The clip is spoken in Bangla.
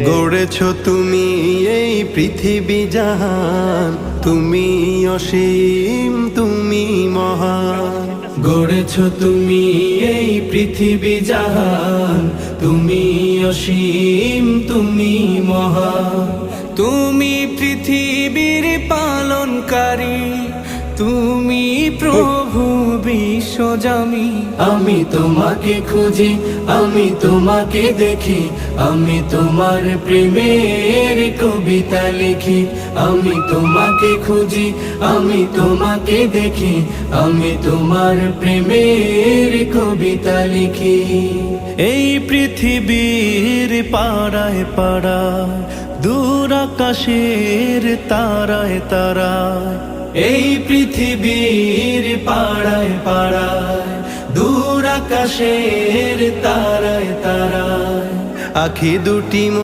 গড়েছ তুমি এই পৃথিবী জাহান, তুমি অসীম তুমি মহান। গড়েছ তুমি এই পৃথিবী জাহান, তুমি অসীম তুমি মহান। তুমি পৃথিবীর পালনকারী, তুমি প্রভু বিশ্বজামি। আমি তোমাকে খুঁজি, আমি তোমাকে দেখি, আমি তোমার প্রেমের কবিতা লিখি। আমি তোমাকে খুঁজি, আমি তোমাকে দেখি, আমি তোমার প্রেমের কবিতা লিখি। এই পৃথিবীর পাড়ায় পাড়ায়, দূর আকাশের তারায় তারায়, এই পৃথিবীর পাড়ায় পাড়ায়, দূর আকাশের তারায় তারায়, আখি দুটি